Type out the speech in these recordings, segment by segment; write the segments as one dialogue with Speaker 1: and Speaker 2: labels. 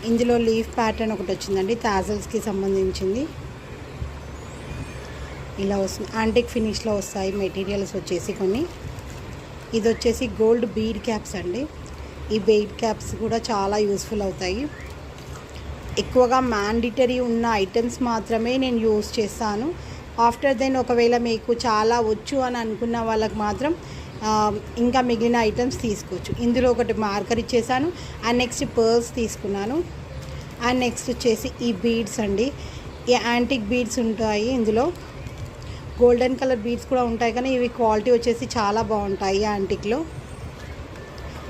Speaker 1: ఇందులో leaf pattern ఒకటి వచ్చిందండి, టాజల్స్కి సంబంధించింది. ఇలా వస్తుంది, యాంటిక్ ఫినిష్లో వస్తాయి మెటీరియల్స్ వచ్చేసి కొన్ని. ఇది వచ్చేసి గోల్డ్ బీడ్ క్యాప్స్ అండి. ఈ బీడ్ క్యాప్స్ కూడా చాలా యూస్ఫుల్ అవుతాయి. ఎక్కువగా మ్యాండిటరీ ఉన్న ఐటమ్స్ మాత్రమే నేను యూస్ చేస్తాను. ఆఫ్టర్ దెన్ ఒకవేళ మీకు చాలా వచ్చు అని అనుకున్న వాళ్ళకి మాత్రం ఇంకా మిగిలిన ఐటమ్స్ తీసుకోవచ్చు. ఇందులో ఒకటి మార్కర్ ఇచ్చేసాను. అండ్ నెక్స్ట్ పర్ల్స్ తీసుకున్నాను. అండ్ నెక్స్ట్ వచ్చేసి ఈ బీడ్స్ అండి. ఈ యాంటిక్ బీడ్స్ ఉంటాయి, ఇందులో గోల్డెన్ కలర్ బీడ్స్ కూడా ఉంటాయి, కానీ ఇవి క్వాలిటీ వచ్చేసి చాలా బాగుంటాయి యాంటిక్లో.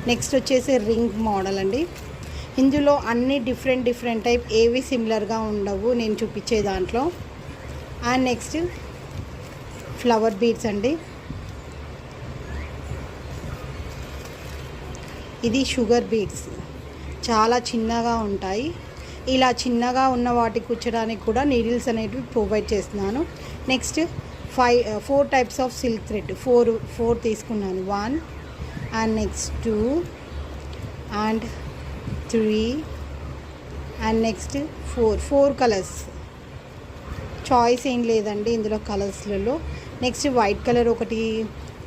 Speaker 1: నెక్స్ట్ వచ్చేసి రింగ్ మోడల్ అండి. ఇందులో అన్ని డిఫరెంట్ టైప్, ఏవి సిమిలర్గా ఉండవు నేను చూపించే దాంట్లో. అండ్ నెక్స్ట్ ఫ్లవర్ బీడ్స్ అండి. ఇది షుగర్ బీడ్స్, చాలా చిన్నగా ఉంటాయి. ఇలా చిన్నగా ఉన్న వాటికి కూర్చోడానికి కూడా నీడిల్స్ అనేటివి ప్రొవైడ్ చేస్తున్నాను. Next 4 types of silk thread, 4 తీసుకున్నాను. 1 and next 2 and 3 and next 4 colours. Choice ఏం లేదండి ఇందులో కలర్స్లలో. నెక్స్ట్ వైట్ కలర్ ఒకటి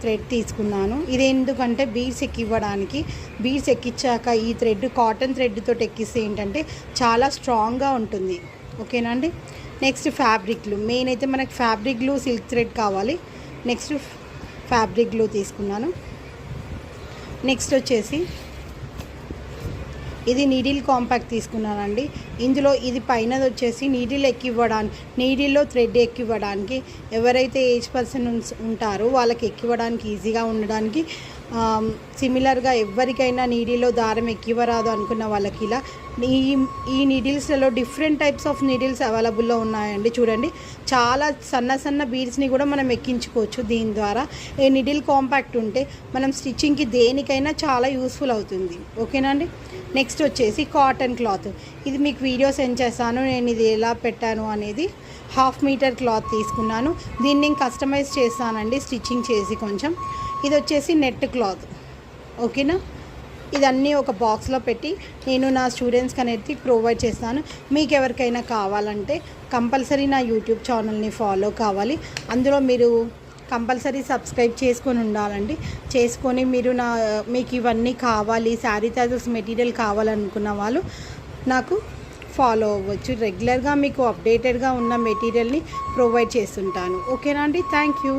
Speaker 1: థ్రెడ్ తీసుకున్నాను. ఇది ఎందుకంటే బీడ్స్ ఎక్కివ్వడానికి. బీడ్స్ ఎక్కించాక ఈ థ్రెడ్ కాటన్ థ్రెడ్తో ఎక్కిస్తే ఏంటంటే చాలా స్ట్రాంగ్గా ఉంటుంది. ఓకేనా అండి. Next fabric glue. మెయిన్ అయితే మనకి ఫ్యాబ్రిక్ గ్లూ, సిల్క్ థ్రెడ్ కావాలి. నెక్స్ట్ ఫ్యాబ్రిక్ గ్లూ తీసుకున్నాను. నెక్స్ట్ వచ్చేసి ఇది నీడిల్ కాంపాక్ట్ తీసుకున్నానండి. ఇందులో ఇది పైనది వచ్చేసి నీడిల్ ఎక్కివ్వడానికి, నీడిల్లో థ్రెడ్ ఎక్కివ్వడానికి, ఎవరైతే ఏజ్ పర్సన్ ఉంటారో వాళ్ళకి ఎక్కివ్వడానికి ఈజీగా ఉండడానికి, సిమిలర్గా ఎవరికైనా నీడిల్లో దారం ఎక్కివ్వరాదు అనుకున్న వాళ్ళకి ఇలా ఈ నీడిల్స్లలో డిఫరెంట్ టైప్స్ ఆఫ్ నీడిల్స్ అవైలబుల్లో ఉన్నాయండి. చూడండి, చాలా సన్న బీడ్స్ని కూడా మనం ఎక్కించుకోవచ్చు దీని ద్వారా. ఈ నీడిల్ కాంపాక్ట్ ఉంటే మనం స్టిచ్చింగ్కి దేనికైనా చాలా యూస్ఫుల్ అవుతుంది. ఓకేనా అండి. నెక్స్ట్ వచ్చేసి కాటన్ క్లాత్. ఇది మీకు వీడియో సెండ్ చేస్తాను నేను ఇది ఎలా పెట్టాను అనేది. 1/2 మీటర్ క్లాత్ తీసుకున్నాను. దీన్ని నేను కస్టమైజ్ చేస్తానండి స్టిచ్చింగ్ చేసి కొంచెం. ఇది వచ్చేసి నెట్ క్లాత్. ఓకేనా. ఇదన్నీ ఒక బాక్స్లో పెట్టి నేను నా స్టూడెంట్స్కి అనేది ప్రొవైడ్ చేస్తాను. మీకు ఎవరికైనా కావాలంటే కంపల్సరీ నా యూట్యూబ్ ఛానల్ని ఫాలో కావాలి. అందులో మీరు కంపల్సరీ సబ్స్క్రైబ్ చేసుకొని ఉండాలండి. చేసుకొని మీకు ఇవన్నీ కావాలి, శారీ టాజల్స్ మెటీరియల్ కావాలనుకున్న వాళ్ళు నాకు ఫాలో అవ్వచ్చు. రెగ్యులర్గా మీకు అప్డేటెడ్గా ఉన్న మెటీరియల్ని ప్రొవైడ్ చేస్తుంటాను. ఓకేనా అండి. Thank you.